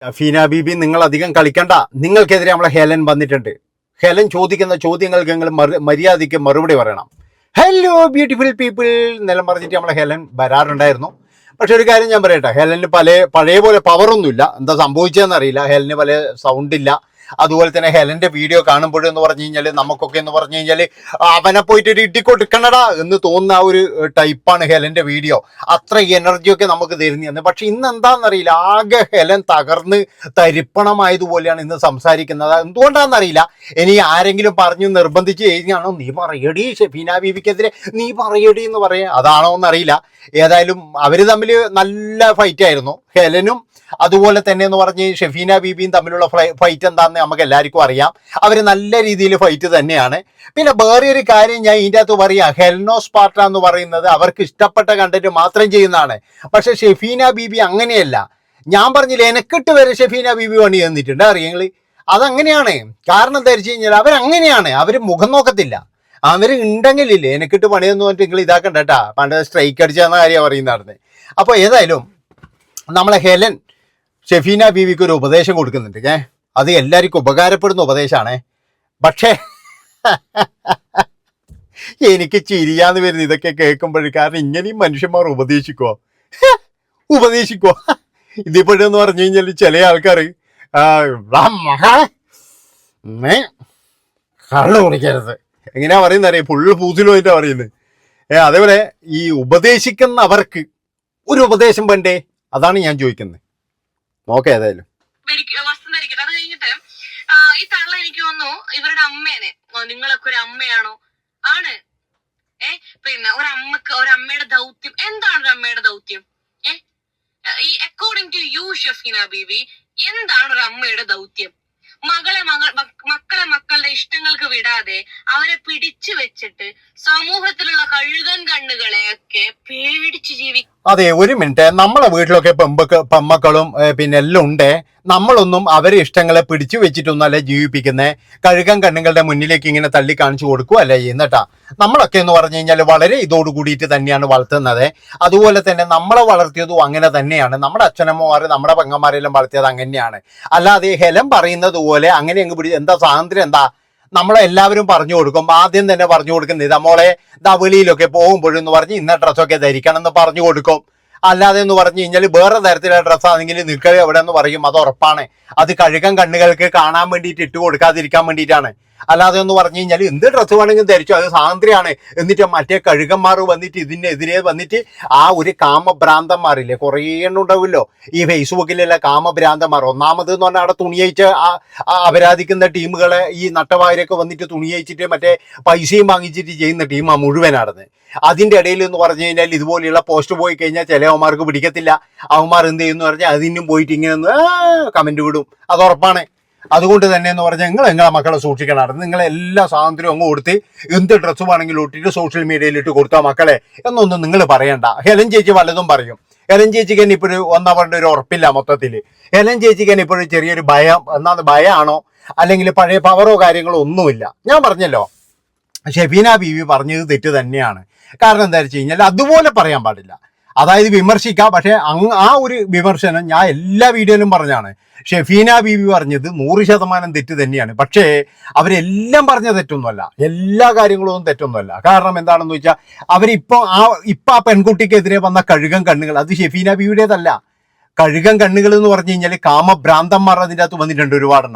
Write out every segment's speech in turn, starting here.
ഫീന ബീബി, നിങ്ങൾ അധികം കളിക്കണ്ട. നിങ്ങൾക്കെതിരെ നമ്മളെ ഹെലൻ വന്നിട്ടുണ്ട്. ഹെലൻ ചോദിക്കുന്ന ചോദ്യങ്ങൾക്ക് നിങ്ങൾ മര്യാദയ്ക്ക് മറുപടി പറയണം. ഹലോ ബ്യൂട്ടിഫുൾ പീപ്പിൾ എന്നെല്ലാം പറഞ്ഞിട്ട് നമ്മളെ ഹെലൻ വരാറുണ്ടായിരുന്നു. പക്ഷെ ഒരു കാര്യം ഞാൻ പറയട്ടെ, ഹെലന് പഴയ പോലെ പവറൊന്നുമില്ല. എന്താ സംഭവിച്ചതെന്ന് അറിയില്ല. ഹെലന് പല സൗണ്ടില്ല. അതുപോലെ തന്നെ ഹെലന്റെ വീഡിയോ കാണുമ്പോഴെന്ന് പറഞ്ഞു കഴിഞ്ഞാൽ നമുക്കൊക്കെ എന്ന് പറഞ്ഞു കഴിഞ്ഞാൽ അവനെ പോയിട്ട് ഒരു ഇടി കൊടുക്കണടാ എന്ന് തോന്നുന്ന ആ ഒരു ടൈപ്പാണ് ഹെലന്റെ വീഡിയോ. അത്ര എനർജിയൊക്കെ നമുക്ക് തരുന്നതെന്ന്. പക്ഷെ ഇന്ന് എന്താണെന്നറിയില്ല, ആകെ ഹെലൻ തകർന്ന് തരിപ്പണമായതുപോലെയാണ് ഇന്ന് സംസാരിക്കുന്നത്. എന്തുകൊണ്ടാണെന്നറിയില്ല. ഇനി ആരെങ്കിലും പറഞ്ഞു നിർബന്ധിച്ച് കഴിഞ്ഞാണോ നീ പറയടി ഷെഫീന ബീവിക്കെതിരെ നീ പറയടി എന്ന് പറയാം, അതാണോ എന്നറിയില്ല. ഏതായാലും അവർ തമ്മിൽ നല്ല ഫൈറ്റ് ആയിരുന്നു. ഹെലനും അതുപോലെ തന്നെ എന്ന് പറഞ്ഞ് ഷെഫീന ബീബിയും തമ്മിലുള്ള ഫൈറ്റ് എന്താണെന്ന് നമുക്ക് എല്ലാവർക്കും അറിയാം. അവർ നല്ല രീതിയിൽ ഫൈറ്റ് തന്നെയാണ്. പിന്നെ വേറെ ഒരു കാര്യം ഞാൻ ഇതിൻ്റെ അകത്ത് പറയാം, ഹെൽനോ സ്പാർട്ട എന്ന് പറയുന്നത് അവർക്ക് ഇഷ്ടപ്പെട്ട കണ്ടന്റ് മാത്രം ചെയ്യുന്നതാണ്. പക്ഷെ ഷെഫീന ബീബി അങ്ങനെയല്ല. ഞാൻ പറഞ്ഞില്ല, എനക്കിട്ട് വരെ ഷെഫീന ബീബി പണി തന്നിട്ടുണ്ട്, അറിയങ്ങൾ. അതങ്ങനെയാണ്. കാരണം ധരിച്ചു കഴിഞ്ഞാൽ അവരങ്ങനെയാണ്. അവർ മുഖം നോക്കത്തില്ല. അവർ ഉണ്ടെങ്കിലില്ലേ എനിക്കിട്ട് പണിയെന്ന് പറഞ്ഞിട്ട് നിങ്ങൾ ഇതാക്കണ്ട കേട്ടാ. പണ്ട് സ്ട്രൈക്ക് അടിച്ചെന്ന കാര്യമാണ് പറയുന്നതാണ്. അപ്പോൾ ഏതായാലും നമ്മളെ ഹെലൻ ഷെഫീന ബീവിക്ക് ഒരു ഉപദേശം കൊടുക്കുന്നുണ്ട്. അത് എല്ലാവർക്കും ഉപകാരപ്പെടുന്ന ഉപദേശമാണ്. പക്ഷേ എനിക്ക് ചിരിയാന്ന് വരുന്നത് ഇതൊക്കെ കേൾക്കുമ്പോഴേ. കാരണം ഇങ്ങനെയും മനുഷ്യന്മാർ ഉപദേശിക്കുമോ? ഇതിപ്പോഴെന്ന് പറഞ്ഞു കഴിഞ്ഞാൽ ചില ആൾക്കാർ കള്ളു കുടിക്കരുത് എങ്ങനെയാ പറയുന്നറിയാം, ഫുള്ള് പൂസിലുമായിട്ടാണ് പറയുന്നത്. അതേപോലെ ഈ ഉപദേശിക്കുന്നവർക്ക് ഒരു ഉപദേശം വേണ്ടേ? അതാണ് ഞാൻ ചോദിക്കുന്നത്. നോക്കാം ഏതായാലും വസ്ത്രം ധരിക്കട്ടെ. അത് കഴിഞ്ഞിട്ട് ഈ തള്ള എനിക്ക് തോന്നുന്നു ഇവരുടെ അമ്മേനെ, നിങ്ങളൊക്കെ ഒരു അമ്മയാണോ? ആണ്. പിന്നെ ഒരമ്മയുടെ ദൗത്യം എന്താണ്? ഒരു അമ്മയുടെ ദൗത്യം ഈ അക്കോർഡിംഗ് ടു യു ഷെഫീന ബീബി, എന്താണ് ഒരു അമ്മയുടെ ദൗത്യം? മക്കളുടെ ഇഷ്ടങ്ങൾക്ക് വിടാതെ അവരെ പിടിച്ചു വെച്ചിട്ട് സമൂഹത്തിലുള്ള കഴുകൻ കണ്ണുകളെയൊക്കെ പേടിച്ച് ജീവിക്കും. അതെ, ഒരു മിനിറ്റ്. നമ്മളെ വീട്ടിലൊക്കെ പെമ്മക്കളും പിന്നെ എല്ലാം ഉണ്ട്. നമ്മളൊന്നും അവരെ ഇഷ്ടങ്ങളെ പിടിച്ചു വെച്ചിട്ടൊന്നല്ല ജീവിപ്പിക്കുന്നത്. കഴുകൻ കണ്ണുകളുടെ മുന്നിലേക്ക് ഇങ്ങനെ തള്ളി കാണിച്ചു കൊടുക്കുകയല്ല ചെയ്യുന്നട്ടാ. നമ്മളൊക്കെ എന്ന് പറഞ്ഞു കഴിഞ്ഞാൽ വളരെ ഇതോട് കൂടിയിട്ട് തന്നെയാണ് വളർത്തുന്നത്. അതുപോലെ തന്നെ നമ്മളെ വളർത്തിയതും അങ്ങനെ തന്നെയാണ്. നമ്മുടെ അച്ഛനമ്മമാർ നമ്മുടെ പെങ്ങന്മാരെല്ലാം വളർത്തിയത് അങ്ങനെയാണ്. അല്ലാതെ ഹെലൻ പറയുന്നത് പോലെ അങ്ങനെ അങ്ങ് എന്താ സ്വാതന്ത്ര്യം എന്താ? നമ്മളെല്ലാവരും പറഞ്ഞു കൊടുക്കും. ആദ്യം തന്നെ പറഞ്ഞു കൊടുക്കുന്നത് ഇതാ മോളെ, ഇതാ വെളിയിലൊക്കെ പോകുമ്പോഴെന്ന് പറഞ്ഞ് ഇന്ന ഡ്രസ്സൊക്കെ ധരിക്കണം എന്ന് പറഞ്ഞു കൊടുക്കും. അല്ലാതെ എന്ന് പറഞ്ഞു കഴിഞ്ഞാൽ വേറെ തരത്തിലുള്ള ഡ്രസ്സാണെങ്കിൽ നിൽക്കുക എവിടെ എന്ന് പറയും. അത് ഉറപ്പാണ്. അത് കഴുകൻ കണ്ണുകൾക്ക് കാണാൻ വേണ്ടിയിട്ട് ഇട്ട് കൊടുക്കാതിരിക്കാൻ വേണ്ടിയിട്ടാണ്. അല്ലാതെ എന്ന് പറഞ്ഞു കഴിഞ്ഞാൽ എന്ത് ഡ്രസ്സ് വേണമെങ്കിലും ധരിച്ചു, അത് സ്വാതന്ത്ര്യമാണ്. എന്നിട്ട് മറ്റേ കഴുകന്മാർ വന്നിട്ട് ഇതിനെതിരെ വന്നിട്ട് ആ ഒരു കാമഭ്രാന്തന്മാരില്ലേ, കുറേ എണ്ണം ഉണ്ടാവുമല്ലോ ഈ ഫേസ്ബുക്കിലുള്ള കാമഭ്രാന്തന്മാർ. ഒന്നാമത് എന്ന് പറഞ്ഞാൽ അവിടെ തുണിയയിച്ച് അപരാധിക്കുന്ന ടീമുകളെ ഈ നട്ടവായരൊക്കെ വന്നിട്ട് തുണിയയിച്ചിട്ട് മറ്റേ പൈസയും വാങ്ങിച്ചിട്ട് ചെയ്യുന്ന ടീമാണ് മുഴുവനാണെന്ന്. അതിൻ്റെ ഇടയിൽ എന്ന് പറഞ്ഞു കഴിഞ്ഞാൽ ഇതുപോലെയുള്ള പോസ്റ്റ് പോയി കഴിഞ്ഞാൽ ചില അവന്മാർക്ക് പിടിക്കത്തില്ല. അവന്മാർ എന്ത് ചെയ്യുന്നു പറഞ്ഞാൽ അതിനും പോയിട്ട് ഇങ്ങനെ ഒന്ന് കമൻറ്റ് വിടും. അത് ഉറപ്പാണ്. അതുകൊണ്ട് തന്നെ എന്ന് പറഞ്ഞാൽ നിങ്ങളെ മക്കളെ സൂക്ഷിക്കണം. നിങ്ങളെ എല്ലാ സ്വാതന്ത്ര്യവും അങ്ങ് കൊടുത്ത് എന്ത് ഡ്രസ്സ് വേണമെങ്കിലും ഇട്ടിട്ട് സോഷ്യൽ മീഡിയയിൽ ഇട്ട് കൊടുത്താൽ മക്കളെ എന്നൊന്നും നിങ്ങൾ പറയണ്ട. ഹെലൻ ചേച്ചി വല്ലതും പറയും. ഹെലൻ ചേച്ചിക്ക് തന്നെ ഇപ്പോഴും ഒന്നാ പറഞ്ഞ ഒരു ഉറപ്പില്ല മൊത്തത്തിൽ. ഹെലൻ ചേച്ചിക്ക് തന്നെ ഇപ്പോഴും ചെറിയൊരു ഭയം. എന്നാണ് ഭയമാണോ അല്ലെങ്കിൽ പഴയ പവറോ കാര്യങ്ങളോ ഒന്നുമില്ല. ഞാൻ പറഞ്ഞല്ലോ, ഷെഫീന ബീവി പറഞ്ഞത് തെറ്റ് തന്നെയാണ്. കാരണം എന്താ വെച്ച് കഴിഞ്ഞാൽ അതുപോലെ പറയാൻ പാടില്ല. അതായത് വിമർശിക്കാം, പക്ഷേ ആ ഒരു വിമർശനം ഞാൻ എല്ലാ വീഡിയോയിലും പറഞ്ഞാണ്. ഷെഫീന ബീവി പറഞ്ഞത് 100% തെറ്റ് തന്നെയാണ്. പക്ഷേ അവരെല്ലാം പറഞ്ഞ തെറ്റൊന്നുമല്ല, എല്ലാ കാര്യങ്ങളും തെറ്റൊന്നുമല്ല. കാരണം എന്താണെന്ന് വെച്ചാൽ അവരിപ്പോൾ ആ പെൺകുട്ടിക്കെതിരെ വന്ന കഴുകൻ കണ്ണുകൾ അത് ഷെഫീന ബീവിയുടേതല്ല. കഴുകൻ കണ്ണുകൾ എന്ന് പറഞ്ഞു കഴിഞ്ഞാൽ കാമഭ്രാന്തന്മാർ അതിൻ്റെ അകത്ത് വന്നിട്ടുണ്ട്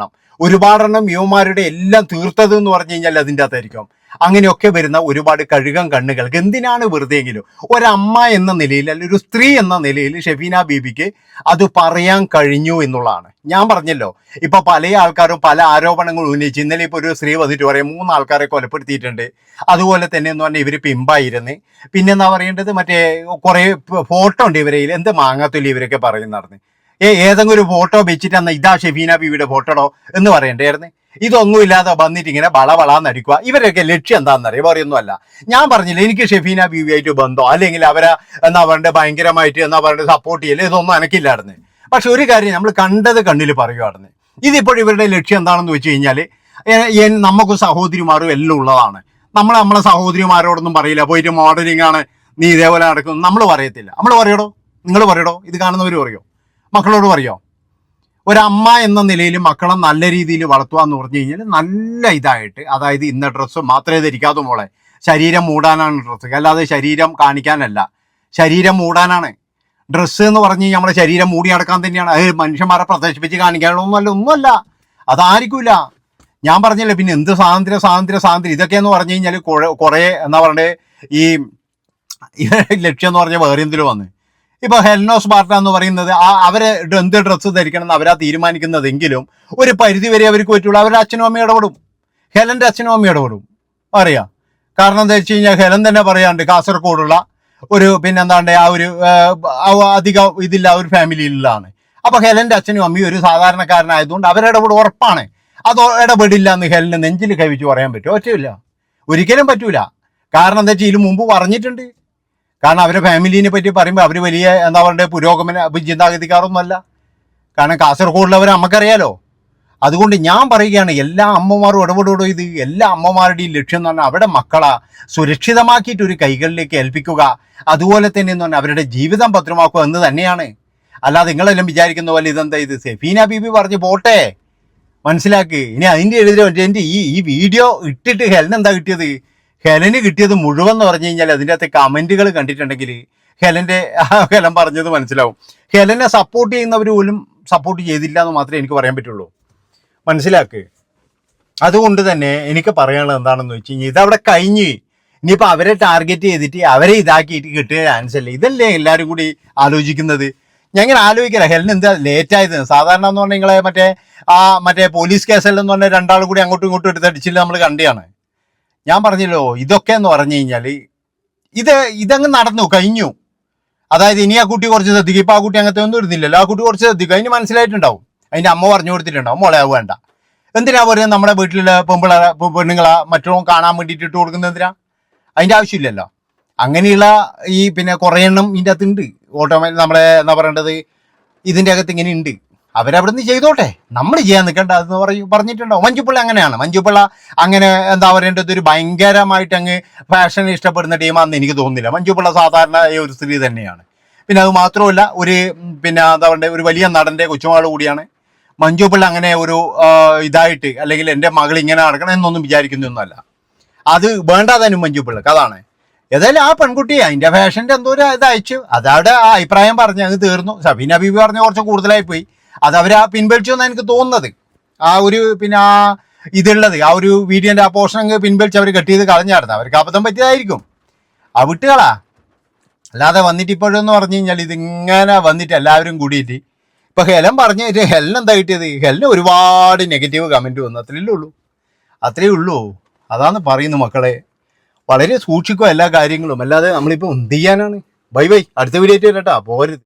ഒരുപാടെണ്ണം യുവമാരുടെ എല്ലാം തീർത്തത് എന്ന് പറഞ്ഞു കഴിഞ്ഞാൽ അതിൻ്റെ അകത്തായിരിക്കും. അങ്ങനെയൊക്കെ വരുന്ന ഒരുപാട് കഴുകൻ കണ്ണുകൾക്ക് എന്തിനാണ് വെറുതെയെങ്കിലും ഒരമ്മ എന്ന നിലയിൽ അല്ലെങ്കിൽ ഒരു സ്ത്രീ എന്ന നിലയിൽ ഷെഫീന ബീബിക്ക് അത് പറയാൻ കഴിഞ്ഞു എന്നുള്ളതാണ്. ഞാൻ പറഞ്ഞല്ലോ, ഇപ്പൊ പല ആൾക്കാരും പല ആരോപണങ്ങൾ ഉന്നയിച്ച്. ഇന്നലെ ഇപ്പൊ ഒരു സ്ത്രീ വന്നിട്ട് പറയാം 3 ആൾക്കാരെ കൊലപ്പെടുത്തിയിട്ടുണ്ട്. അതുപോലെ തന്നെ എന്ന് പറഞ്ഞാൽ ഇവർ പിമ്പായിരുന്നു. പിന്നെന്താ പറയേണ്ടത്, മറ്റേ കുറെ ഫോട്ടോ ഉണ്ട് ഇവരയിൽ. എന്ത് മാങ്ങാത്തൊലി ഇവരൊക്കെ പറയുന്നതാണ്. ഏതെങ്കിലും ഒരു ഫോട്ടോ വെച്ചിട്ട് അന്ന് ഇതാ ഷെഫീന ബീവിയുടെ ഫോട്ടോടോ എന്ന് പറയണ്ടായിരുന്നു. ഇതൊന്നും ഇല്ലാതെ വന്നിട്ട് ഇങ്ങനെ വളവളാന്നടിക്കുക. ഇവരൊക്കെ ലക്ഷ്യം എന്താണെന്നറിയാം, പറയൊന്നുമല്ല. ഞാൻ പറഞ്ഞില്ല എനിക്ക് ഷെഫീന ബീവിയായിട്ട് ബന്ധം അല്ലെങ്കിൽ അവരെ എന്നാ പറയണ്ടേ ഭയങ്കരമായിട്ട് എന്നാ പറയണ്ടേ സപ്പോർട്ട് ചെയ്യല്ലേ, ഇതൊന്നും എനിക്കില്ലായിരുന്നു. പക്ഷെ ഒരു കാര്യം നമ്മൾ കണ്ടത് കണ്ണിൽ പറയുമായിരുന്നു. ഇതിപ്പോൾ ഇവരുടെ ലക്ഷ്യം എന്താണെന്ന് വെച്ച് കഴിഞ്ഞാൽ നമുക്ക് സഹോദരിമാരും എല്ലാം ഉള്ളതാണ്. നമ്മളെ സഹോദരിമാരോടൊന്നും പറയില്ല പോയിട്ട് മോഡലിംഗ് ആണ് നീ ഇതേപോലെ നടക്കുന്നു നമ്മൾ പറയത്തില്ല. നമ്മൾ പറയടോ, നിങ്ങൾ പറയടോ, ഇത് കാണുന്നവർ പറയോ, മക്കളോട് പറയോ? ഒരമ്മ എന്ന നിലയിൽ മക്കളെ നല്ല രീതിയിൽ വളർത്തുക എന്ന് പറഞ്ഞു കഴിഞ്ഞാൽ നല്ല ഇതായിട്ട്, അതായത് ഇന്ന ഡ്രസ്സ് മാത്രമേ ധരിക്കാതെ മോളെ, ശരീരം മൂടാനാണ് ഡ്രസ്സ്, അല്ലാതെ ശരീരം കാണിക്കാനല്ല, ശരീരം മൂടാനാണ് ഡ്രസ്സ് എന്ന് പറഞ്ഞു കഴിഞ്ഞാൽ നമ്മുടെ ശരീരം മൂടി നടക്കാൻ തന്നെയാണ്. അത് മനുഷ്യന്മാരെ പ്രദർശിപ്പിച്ച് ഒന്നുമല്ല, അതായിരിക്കില്ല. ഞാൻ പറഞ്ഞില്ലേ, പിന്നെ എന്ത് സ്വാതന്ത്ര്യം ഇതൊക്കെയെന്ന് പറഞ്ഞു കഴിഞ്ഞാൽ കുറേ എന്താ പറയണ്ടേ, ഈ ലക്ഷ്യം എന്ന് പറഞ്ഞാൽ വേറെ എന്തിലും വന്ന് ഇപ്പൊ ഹെൽനോ സ്പാർട്ട എന്ന് പറയുന്നത് അവരെ എന്ത് ഡ്രസ്സ് ധരിക്കണം എന്ന് അവരാ തീരുമാനിക്കുന്നതെങ്കിലും ഒരു പരിധി വരെ അവർക്ക് പറ്റുള്ളൂ. അവരുടെ അച്ഛനും അമ്മയും ഇടപെടും, ഹെലന്റെ അച്ഛനും അമ്മയും ഇടപെടും. അറിയാം, കാരണം എന്താ വെച്ച് കഴിഞ്ഞാൽ ഹെലൻ തന്നെ പറയാണ്ട് കാസർഗോഡുള്ള ഒരു പിന്നെന്താണ്ട് ആ ഒരു അധികം ഇതില്ല ഒരു ഫാമിലിയിലാണ്. അപ്പൊ ഹെലന്റെ അച്ഛനും അമ്മയും ഒരു സാധാരണക്കാരനായതുകൊണ്ട് അവരിടപെടും, ഉറപ്പാണ്. അത് ഇടപെടില്ല എന്ന് ഹെലന് നെഞ്ചിൽ കവിച്ച് പറയാൻ പറ്റുമോ? ഒറ്റയില്ല, ഒരിക്കലും പറ്റൂല. കാരണം എന്താ വെച്ചാൽ ഇതിന് മുമ്പ് പറഞ്ഞിട്ടുണ്ട്. കാരണം അവരുടെ ഫാമിലിനെ പറ്റി പറയുമ്പോൾ അവർ വലിയ എന്താ പറയുക പുരോഗമന ചിന്താഗതിക്കാരൊന്നുമല്ല. കാരണം കാസർഗോഡിലവർ നമുക്കറിയാലോ. അതുകൊണ്ട് ഞാൻ പറയുകയാണ്, എല്ലാ അമ്മമാരും ഇടപെടുകയോ ഇത് എല്ലാ അമ്മമാരുടെയും ലക്ഷ്യം എന്ന് പറഞ്ഞാൽ അവരുടെ മക്കളെ സുരക്ഷിതമാക്കിയിട്ട് ഒരു കൈകളിലേക്ക് ഏൽപ്പിക്കുക, അതുപോലെ തന്നെ എന്ന് പറഞ്ഞാൽ അവരുടെ ജീവിതം ഭദ്രമാക്കുക എന്ന് തന്നെയാണ്. അല്ലാതെ നിങ്ങളെല്ലാം വിചാരിക്കുന്ന പോലെ ഇതെന്താ ഇത് സെഫീന ബീബി പറഞ്ഞ് പോട്ടെ, മനസ്സിലാക്ക്. ഇനി അതിൻ്റെ എഴുതി എൻ്റെ ഈ വീഡിയോ ഇട്ടിട്ട് ഹെലൻ എന്താ കിട്ടിയത്? ഹെലന് കിട്ടിയത് മുഴുവൻ എന്ന് പറഞ്ഞു കഴിഞ്ഞാൽ അതിൻ്റെ അകത്ത് കമൻറ്റുകൾ കണ്ടിട്ടുണ്ടെങ്കിൽ ഹെലൻ പറഞ്ഞത് മനസ്സിലാവും. ഹെലനെ സപ്പോർട്ട് ചെയ്യുന്നവർ പോലും സപ്പോർട്ട് ചെയ്തില്ല എന്ന് മാത്രമേ എനിക്ക് പറയാൻ പറ്റുള്ളൂ, മനസ്സിലാക്ക്. അതുകൊണ്ട് തന്നെ എനിക്ക് പറയാനുള്ളത് എന്താണെന്ന് വെച്ച് കഴിഞ്ഞാൽ ഇതവിടെ കഴിഞ്ഞ് ഇനിയിപ്പോൾ അവരെ ടാർഗറ്റ് ചെയ്തിട്ട് അവരെ ഇതാക്കിയിട്ട് കിട്ടുക ചാൻസ് അല്ലേ? ഇതല്ലേ എല്ലാവരും കൂടി ആലോചിക്കുന്നത്. ഞാൻ ഇങ്ങനെ ആലോചിക്കില്ല ഹെലൻ എന്താ ലേറ്റായത്. സാധാരണ എന്ന് പറഞ്ഞാൽ നിങ്ങളെ മറ്റേ പോലീസ് കേസല്ലെന്ന് പറഞ്ഞാൽ രണ്ടാളും കൂടി അങ്ങോട്ടും ഇങ്ങോട്ടും എടുത്തടിച്ചില്ല നമ്മൾ കണ്ടിയാണ്. ഞാൻ പറഞ്ഞല്ലോ, ഇതൊക്കെ എന്ന് പറഞ്ഞു കഴിഞ്ഞാൽ ഇതങ്ങ് നടന്നു കഴിഞ്ഞു. അതായത് ഇനി ആ കുട്ടി കുറച്ച് ശ്രദ്ധിക്കും. ഇപ്പം ആ കുട്ടി അങ്ങനത്തെ ഒന്നും ഇരുന്നില്ലല്ലോ, ആ കുട്ടി കുറച്ച് ശ്രദ്ധിക്കും. അതിന് മനസ്സിലായിട്ടുണ്ടാവും, അതിൻ്റെ അമ്മ പറഞ്ഞു കൊടുത്തിട്ടുണ്ടാവും, മോളെ അത് വേണ്ട. എന്തിനാ പറയുക നമ്മുടെ വീട്ടിലുള്ള പെണ്ണുങ്ങളെ മറ്റോ കാണാൻ വേണ്ടിയിട്ട് ഇട്ട് കൊടുക്കുന്നത് എന്തിനാ? അതിൻ്റെ ആവശ്യമില്ലല്ലോ. അങ്ങനെയുള്ള ഈ പിന്നെ കുറേ എണ്ണം ഇതിൻ്റെ അകത്തുണ്ട്. ഓട്ടോമാറ്റിക് നമ്മളെ എന്താ പറയേണ്ടത് ഇതിൻ്റെ അകത്ത് ഇങ്ങനെ ഉണ്ട്. അവരവിടെ നിന്ന് ചെയ്തോട്ടെ, നമ്മൾ ചെയ്യാൻ നിൽക്കേണ്ട എന്ന് പറഞ്ഞിട്ടുണ്ടാവും. മഞ്ജുപിള്ള അങ്ങനെയാണ്. മഞ്ജുപിള്ള അങ്ങനെ എന്താ പറയേണ്ടത് ഒരു ഭയങ്കരമായിട്ട് അങ്ങ് ഫാഷൻ ഇഷ്ടപ്പെടുന്ന ടീമാണെന്ന് എനിക്ക് തോന്നുന്നില്ല. മഞ്ജുപിള്ള സാധാരണ ഒരു സ്ത്രീ തന്നെയാണ്. പിന്നെ അത് മാത്രമല്ല ഒരു പിന്നെ എന്താ പറയുക ഒരു വലിയ നടൻ്റെ കൊച്ചുമകൾ കൂടിയാണ്. മഞ്ജുപിള്ള അങ്ങനെ ഒരു ഇതായിട്ട് അല്ലെങ്കിൽ എൻ്റെ മകൾ ഇങ്ങനെ നടക്കണം എന്നൊന്നും വിചാരിക്കുന്നൊന്നുമല്ല. അത് വേണ്ടാതാനും മഞ്ജുപിള്ളക്ക്. അതാണ് ഏതായാലും ആ പെൺകുട്ടി അതിൻ്റെ ഫാഷൻ്റെ എന്തോ ഒരു ഇത് അയച്ചു, അതവിടെ ആ അഭിപ്രായം പറഞ്ഞ് അങ്ങ് തീർന്നു. സബീന ബീബി പറഞ്ഞ കുറച്ച് കൂടുതലായിപ്പോയി. അത് അവർ പിൻവലിച്ചു എന്നാണ് എനിക്ക് തോന്നുന്നത്. ആ ഒരു പിന്നെ ആ ഇതുള്ളത് ആ ഒരു വീഡിയോൻ്റെ ആ പോർഷൻ അങ്ങ് പിൻവലിച്ച് അവർ കട്ട് ചെയ്ത് കളഞ്ഞായിരുന്നു. അവർക്ക് അബദ്ധം പറ്റിയതായിരിക്കും. ആ വിട്ടുകളാ. അല്ലാതെ വന്നിട്ട് ഇപ്പോഴെന്ന് പറഞ്ഞു കഴിഞ്ഞാൽ ഇതിങ്ങനെ വന്നിട്ട് എല്ലാവരും കൂടിയിട്ട് ഇപ്പം ഹെലൻ പറഞ്ഞിട്ട് ഹെലൻ എന്താ കിട്ടിയത്? ഹെലന് ഒരുപാട് നെഗറ്റീവ് കമൻറ്റ് വന്നു, അത്രയേ ഉള്ളൂ. അതാണ് പറയുന്നു മക്കളെ, വളരെ സൂക്ഷിക്കുക എല്ലാ കാര്യങ്ങളും. അല്ലാതെ നമ്മളിപ്പോൾ എന്ത് ചെയ്യാനാണ്? ബൈ അടുത്ത വീഡിയോ ആയിട്ട് വരട്ടാ, പോരുത്.